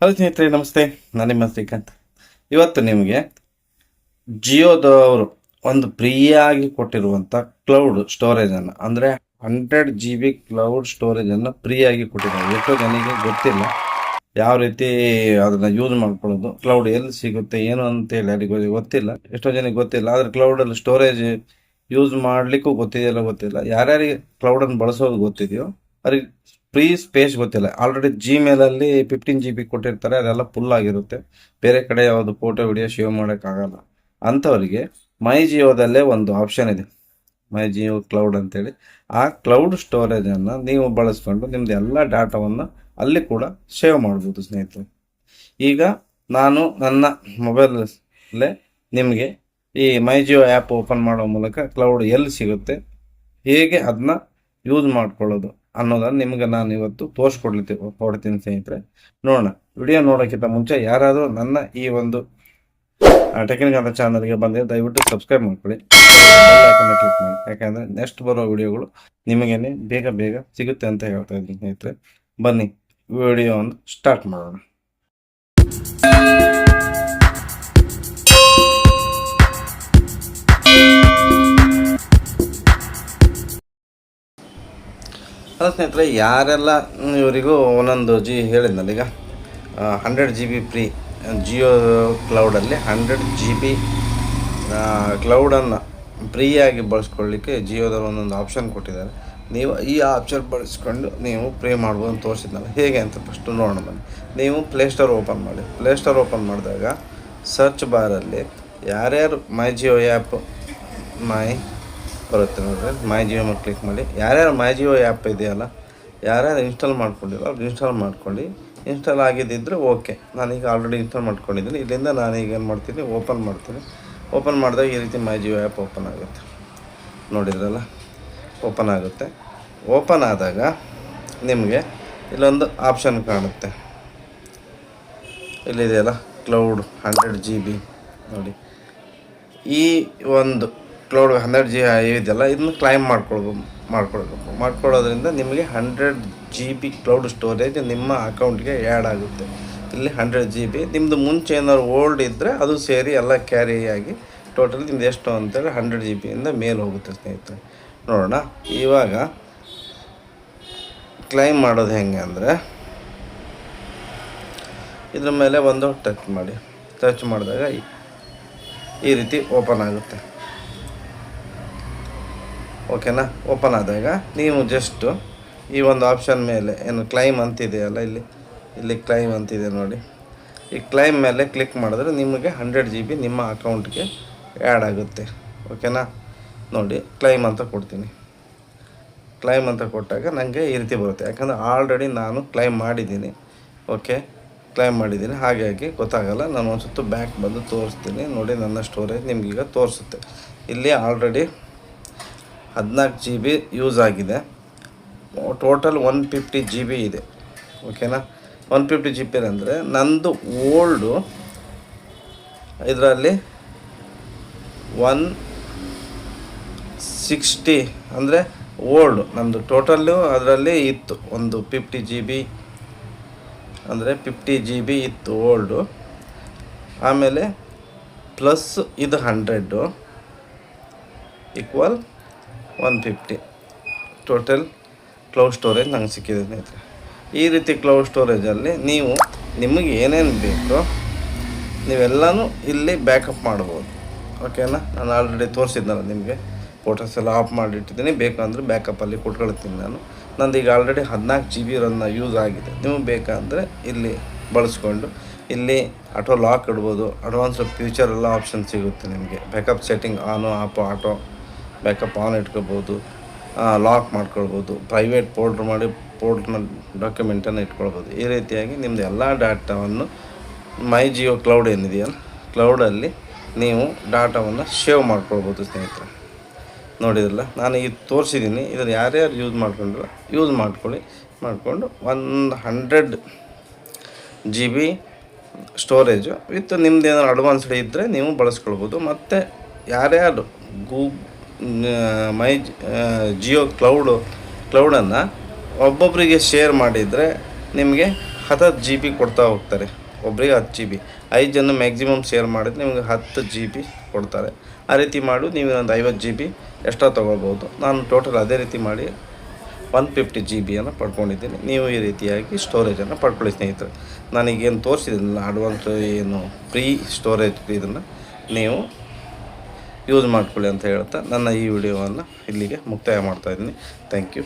Hello ಸ್ನೇಹಿತರೆ, ನಮಸ್ತೆ. ನಾನು ನಿಮ್ಮ ಶ್ರೀಕಾಂತ್. ಇವತ್ತು ನಿಮಗೆ ಜಿಯೋದವರು ಒಂದು ಫ್ರೀಯಾಗಿ ಕೊಟ್ಟಿರುವಂಥ ಕ್ಲೌಡ್ ಸ್ಟೋರೇಜನ್ನು, ಅಂದರೆ 100 GB ಕ್ಲೌಡ್ ಸ್ಟೋರೇಜನ್ನು ಫ್ರೀಯಾಗಿ ಕೊಟ್ಟಿದ್ದಾರೆ. ಎಷ್ಟೋ ಜನಕ್ಕೆ ಗೊತ್ತಿಲ್ಲ ಯಾವ ರೀತಿ ಅದನ್ನು ಯೂಸ್ ಮಾಡ್ಕೊಳ್ಳೋದು, ಕ್ಲೌಡ್ ಎಲ್ಲಿ ಸಿಗುತ್ತೆ ಏನು ಅಂತೇಳಿ ಯಾರಿಗೂ ಗೊತ್ತಿಲ್ಲ. ಎಷ್ಟೋ ಜನಕ್ಕೆ ಗೊತ್ತಿಲ್ಲ. ಆದರೆ ಕ್ಲೌಡಲ್ಲಿ ಸ್ಟೋರೇಜ್ ಯೂಸ್ ಮಾಡಲಿಕ್ಕೂ ಗೊತ್ತಿಲ್ಲ. ಯಾರ್ಯಾರಿಗೆ ಕ್ಲೌಡನ್ನು ಬಳಸೋದು ಗೊತ್ತಿದೆಯೋ ಅವ್ರಿಗೆ ಫ್ರೀ ಸ್ಪೇಸ್ ಗೊತ್ತಿಲ್ಲ. ಆಲ್ರೆಡಿ ಜಿಮೇಲಲ್ಲಿ 15 GB ಕೊಟ್ಟಿರ್ತಾರೆ, ಅದೆಲ್ಲ ಫುಲ್ ಆಗಿರುತ್ತೆ. ಬೇರೆ ಕಡೆ ಯಾವುದು ಫೋಟೋ ವಿಡಿಯೋ ಸೇವ್ ಮಾಡೋಕ್ಕಾಗಲ್ಲ. ಅಂಥವರಿಗೆ ಮೈ ಜಿಯೋದಲ್ಲೇ ಒಂದು ಆಪ್ಷನ್ ಇದೆ, ಮೈ ಜಿಯೋ ಕ್ಲೌಡ್ ಅಂತೇಳಿ. ಆ ಕ್ಲೌಡ್ ಸ್ಟೋರೇಜನ್ನು ನೀವು ಬಳಸ್ಕೊಂಡು ನಿಮ್ಮದು ಎಲ್ಲ ಡಾಟಾವನ್ನು ಅಲ್ಲಿ ಕೂಡ ಸೇವ್ ಮಾಡ್ಬೋದು ಸ್ನೇಹಿತರೆ. ಈಗ ನಾನು ನನ್ನ ಮೊಬೈಲಲ್ಲೇ ನಿಮಗೆ ಈ ಮೈ ಜಿಯೋ ಆ್ಯಪ್ ಓಪನ್ ಮಾಡೋ ಮೂಲಕ ಕ್ಲೌಡ್ ಎಲ್ಲಿ ಸಿಗುತ್ತೆ, ಹೇಗೆ ಅದನ್ನ ಯೂಸ್ ಮಾಡ್ಕೊಳ್ಳೋದು ಅನ್ನೋದನ್ನು ನಿಮಗೆ ನಾನು ಇವತ್ತು ಕೊಡ್ತೀನಿ ಸ್ನೇಹಿತರೆ. ನೋಡೋಣ. ವಿಡಿಯೋ ನೋಡೋಕ್ಕಿಂತ ಮುಂಚೆ ಯಾರಾದರೂ ನನ್ನ ಈ ಒಂದು ಟೆಕ್ನಿಕಲ್ ಚಾನಲ್ಗೆ ಬಂದರೆ ದಯವಿಟ್ಟು ಸಬ್ಸ್ಕ್ರೈಬ್ ಮಾಡ್ಕೊಳ್ಳಿ, ಕ್ಲಿಕ್ ಮಾಡಿ. ಯಾಕಂದರೆ ನೆಕ್ಸ್ಟ್ ಬರೋ ವಿಡಿಯೋಗಳು ನಿಮಗೇನೆ ಬೇಗ ಸಿಗುತ್ತೆ ಅಂತ ಹೇಳ್ತಾ ಇದ್ದೀನಿ ಸ್ನೇಹಿತರೆ. ಬನ್ನಿ ವಿಡಿಯೋವನ್ನು ಸ್ಟಾರ್ಟ್ ಮಾಡೋಣ. ಅಲ್ಲ ಸ್ನೇಹಿತರೆ, ಯಾರೆಲ್ಲ ಇವರಿಗೂ ಒಂದೊಂದು ಹೇಳಿದ್ನಲ್ಲ, ಈಗ 100 GB ಫ್ರೀ ಜಿಯೋ ಕ್ಲೌಡಲ್ಲಿ 100 GB ಕ್ಲೌಡನ್ನು ಫ್ರೀಯಾಗಿ ಬಳಸ್ಕೊಳ್ಳಿಕ್ಕೆ ಜಿಯೋದವರು ಒಂದೊಂದು ಆಪ್ಷನ್ ಕೊಟ್ಟಿದ್ದಾರೆ. ನೀವು ಈ ಆಪ್ಷನ್ ಬಳಸ್ಕೊಂಡು ನೀವು ಪ್ರೇ ಮಾಡ್ಬೋದು ಅಂತ ತೋರಿಸಿದ್ನಲ್ಲ. ಹೇಗೆ ಅಂತ ಫಸ್ಟು ನೋಡೋಣ ಬನ್ನಿ. ನೀವು ಪ್ಲೇಸ್ಟೋರ್ ಓಪನ್ ಮಾಡಿ. ಪ್ಲೇಸ್ಟೋರ್ ಓಪನ್ ಮಾಡಿದಾಗ ಸರ್ಚ್ ಬಾರಲ್ಲಿ ಯಾರ್ಯಾರು ಮೈ ಜಿಯೋ ಆ್ಯಪ್ ಬರುತ್ತೆ ನೋಡಿದ್ರೆ, ಮೈ ಜಿಯೋ ಮೇಲೆ ಕ್ಲಿಕ್ ಮಾಡಿ. ಯಾರ್ಯಾರು ಮೈ ಜಿಯೋ ಆ್ಯಪ್ ಇದೆಯಲ್ಲ, ಯಾರ್ಯಾರು ಇನ್ಸ್ಟಾಲ್ ಮಾಡ್ಕೊಂಡಿಲ್ಲ ಅವ್ರು ಇನ್ಸ್ಟಾಲ್ ಮಾಡ್ಕೊಳ್ಳಿ. ಇನ್ಸ್ಟಾಲ್ ಆಗಿದ್ದಿದ್ರೆ ಓಕೆ. ನಾನೀಗ ಆಲ್ರೆಡಿ ಇನ್ಸ್ಟಾಲ್ ಮಾಡ್ಕೊಂಡಿದ್ದೀನಿ. ಇಲ್ಲಿಂದ ನಾನೀಗ ಏನು ಮಾಡ್ತೀನಿ, ಓಪನ್ ಮಾಡ್ತೀನಿ. ಓಪನ್ ಮಾಡಿದಾಗ ಈ ರೀತಿ ಮೈ ಜಿಯೋ ಆ್ಯಪ್ ಓಪನ್ ಆಗುತ್ತೆ. ನೋಡಿದ್ರಲ್ಲ, ಓಪನ್ ಆಗುತ್ತೆ. ಓಪನ್ ಆದಾಗ ನಿಮಗೆ ಇಲ್ಲೊಂದು ಆಪ್ಷನ್ ಕಾಣುತ್ತೆ, ಇಲ್ಲಿದೆಯಲ್ಲ ಕ್ಲೌಡ್ 100 GB. ನೋಡಿ, ಈ ಒಂದು ಕ್ಲೌಡ್ 100 GB ಇದೆಯಲ್ಲ, ಇದನ್ನು ಕ್ಲೈಮ್ ಮಾಡ್ಕೊಳ್ಳೋದ್ರಿಂದ ನಿಮಗೆ 100 GB ಕ್ಲೌಡ್ ಸ್ಟೋರೇಜ್ ನಿಮ್ಮ ಅಕೌಂಟ್ಗೆ ಆ್ಯಡ್ ಆಗುತ್ತೆ. ಇಲ್ಲಿ 100 GB ನಿಮ್ಮದು ಮುಂಚೆ ಏನಾದ್ರು ಓಲ್ಡ್ ಇದ್ದರೆ ಅದು ಸೇರಿ ಎಲ್ಲ ಕ್ಯಾರಿ ಆಗಿ ಟೋಟಲ್ ನಿಮ್ದು ಎಷ್ಟು ಅಂತೇಳಿ 100 GB ಮೇಲೆ ಹೋಗುತ್ತೆ ಸ್ನೇಹಿತರೆ. ನೋಡೋಣ ಇವಾಗ ಕ್ಲೈಮ್ ಮಾಡೋದು ಹೆಂಗೆ ಅಂದರೆ, ಇದ್ರ ಮೇಲೆ ಒಂದು ಟಚ್ ಮಾಡಿ. ಟಚ್ ಮಾಡಿದಾಗ ಈ ರೀತಿ ಓಪನ್ ಆಗುತ್ತೆ. ಓಕೆನಾ? ಓಪನ್ ಆದಾಗ ನೀವು ಜಸ್ಟು ಈ ಒಂದು ಆಪ್ಷನ್ ಮೇಲೆ ಏನು ಕ್ಲೈಮ್ ಅಂತಿದೆಯಲ್ಲ, ಇಲ್ಲಿ ಕ್ಲೈಮ್ ಅಂತಿದೆ ನೋಡಿ, ಈ ಕ್ಲೈಮ್ ಮೇಲೆ ಕ್ಲಿಕ್ ಮಾಡಿದ್ರೆ ನಿಮಗೆ 100 GB ನಿಮ್ಮ ಅಕೌಂಟ್ಗೆ ಆ್ಯಡ್ ಆಗುತ್ತೆ. ಓಕೆನಾ? ನೋಡಿ, ಕ್ಲೈಮ್ ಅಂತ ಕೊಡ್ತೀನಿ. ಕ್ಲೈಮ್ ಅಂತ ಕೊಟ್ಟಾಗ ನನಗೆ ಈ ರೀತಿ ಬರುತ್ತೆ. ಯಾಕಂದರೆ ಆಲ್ರೆಡಿ ನಾನು ಕ್ಲೈಮ್ ಮಾಡಿದ್ದೀನಿ. ಓಕೆ, ಕ್ಲೈಮ್ ಮಾಡಿದ್ದೀನಿ, ಹಾಗಾಗಿ ಗೊತ್ತಾಗಲ್ಲ. ನಾನು ಒಂದು ಸುತ್ತು ಬ್ಯಾಕ್ ಬಂದು ತೋರಿಸ್ತೀನಿ. ನೋಡಿ, ನನ್ನ ಸ್ಟೋರೇಜ್ ನಿಮಗೀಗ ತೋರಿಸುತ್ತೆ. ಇಲ್ಲಿ ಆಲ್ರೆಡಿ 14 GB ಯೂಸ್ ಆಗಿದೆ. ಟೋಟಲ್ 150 GB ಇದೆ. ಓಕೆನಾ? 150 GB ಅಂದರೆ ನಂದು ಓಲ್ಡು ಇದರಲ್ಲಿ 160 ಅಂದರೆ ಓಲ್ಡು ನಂದು ಟೋಟಲ್ಲು ಅದರಲ್ಲಿ ಇತ್ತು. ಒಂದು 50 GB ಅಂದರೆ 50 GB ಇತ್ತು ಓಲ್ಡು. ಆಮೇಲೆ ಪ್ಲಸ್ ಇದು 100 ಈಕ್ವಲ್ 150 ಟೋಟಲ್ ಕ್ಲೌಡ್ ಸ್ಟೋರೇಜ್ ನಂಗೆ ಸಿಕ್ಕಿದೆ ಸ್ನೇಹಿತರೆ. ಈ ರೀತಿ ಕ್ಲೌಡ್ ಸ್ಟೋರೇಜಲ್ಲಿ ನಿಮಗೆ ಏನೇನು ಬೇಕೋ ನೀವೆಲ್ಲನೂ ಇಲ್ಲಿ ಬ್ಯಾಕಪ್ ಮಾಡ್ಬೋದು. ಓಕೆನಾ? ನಾನು ಆಲ್ರೆಡಿ ತೋರಿಸಿದ್ನಲ್ಲ ನಿಮಗೆ, ಫೋಟೋಸ್ ಎಲ್ಲ ಆಫ್ ಮಾಡಿಟ್ಟಿದ್ದೀನಿ. ಬೇಕಂದರೆ ಬ್ಯಾಕಪ್ಪಲ್ಲಿ ಕೊಟ್ಕೊಳ್ತೀನಿ ನಾನು. ನಂದು ಈಗ ಆಲ್ರೆಡಿ 14 GB ರನ್ನ ಯೂಸ್ ಆಗಿದೆ. ನೀವು ಬೇಕಂದರೆ ಇಲ್ಲಿ ಬಳಸ್ಕೊಂಡು ಇಲ್ಲಿ ಆಟೋ ಲಾಕ್ ಇಡ್ಬೋದು. ಅಡ್ವಾನ್ಸ್ ಫ್ಯೂಚರ್ ಎಲ್ಲ ಆಪ್ಷನ್ ಸಿಗುತ್ತೆ ನಿಮಗೆ. Backup setting on auto backup on ಇಟ್ಕೊಬೋದು, ಲಾಕ್ ಮಾಡ್ಕೊಳ್ಬೋದು, ಪ್ರೈವೇಟ್ ಪೋಲ್ಡ್ನ ಡಾಕ್ಯುಮೆಂಟನ್ನು ಇಟ್ಕೊಳ್ಬೋದು. ಈ ರೀತಿಯಾಗಿ ನಿಮ್ಮದು ಎಲ್ಲ ಡಾಟಾವನ್ನು ಮೈ ಜಿಯೋ ಕ್ಲೌಡ್ ಏನಿದೆಯಲ್ಲ, ಕ್ಲೌಡಲ್ಲಿ ನೀವು ಡಾಟಾವನ್ನು ಸೇವ್ ಮಾಡ್ಕೊಳ್ಬೋದು ಸ್ನೇಹಿತರೆ. ನೋಡಿದ್ರಲ್ಲ, ನಾನು ಇದು ತೋರಿಸಿದ್ದೀನಿ. ಇದನ್ನು ಯಾರ್ಯಾರು ಯೂಸ್ ಮಾಡ್ಕೊಂಡ್ರೆ ಮಾಡಿಕೊಂಡು 100 GB ಸ್ಟೋರೇಜು ವಿತ್ ನಿಮ್ದು ಏನಾದ್ರು ಅಡ್ವಾನ್ಸ್ಡ್ ಇದ್ದರೆ ನೀವು ಬಳಸ್ಕೊಳ್ಬೋದು. ಮತ್ತು ಯಾರ್ಯಾರು ಮೈ ಜಿಯೋ ಕ್ಲೌಡನ್ನು ಒಬ್ಬೊಬ್ಬರಿಗೆ ಶೇರ್ ಮಾಡಿದರೆ ನಿಮಗೆ 10 GB ಕೊಡ್ತಾ ಹೋಗ್ತಾರೆ. ಒಬ್ಬರಿಗೆ 10 GB, 5 ಜನ ಮ್ಯಾಕ್ಸಿಮಮ್ ಶೇರ್ ಮಾಡಿದ್ರೆ ನಿಮಗೆ 10 GB ಕೊಡ್ತಾರೆ. ಆ ರೀತಿ ಮಾಡಿ ನೀವು ಒಂದು 50 GB ಎಕ್ಸ್ಟ್ರಾ ತೊಗೊಳ್ಬೋದು. ನಾನು ಟೋಟಲ್ ಅದೇ ರೀತಿ ಮಾಡಿ 150 GB ಪಡ್ಕೊಂಡಿದ್ದೀನಿ. ನೀವು ಈ ರೀತಿಯಾಗಿ ಸ್ಟೋರೇಜನ್ನು ಪಡ್ಕೊಳ್ಳಿ ಸ್ನೇಹಿತರೆ. ನಾನೀಗೇನು ತೋರಿಸಿದ್ದೀನಲ್ಲ ಅಡ್ವಾನ್ಸ್ ಏನು ಫ್ರೀ ಸ್ಟೋರೇಜ್, ಇದನ್ನು ನೀವು ಯೂಸ್ ಮಾಡ್ಕೊಳ್ಳಿ ಅಂತ ಹೇಳ್ತಾ ನನ್ನ ಈ ವಿಡಿಯೋವನ್ನು ಇಲ್ಲಿಗೆ ಮುಕ್ತಾಯ ಮಾಡ್ತಾಯಿದ್ದೀನಿ. Thank you.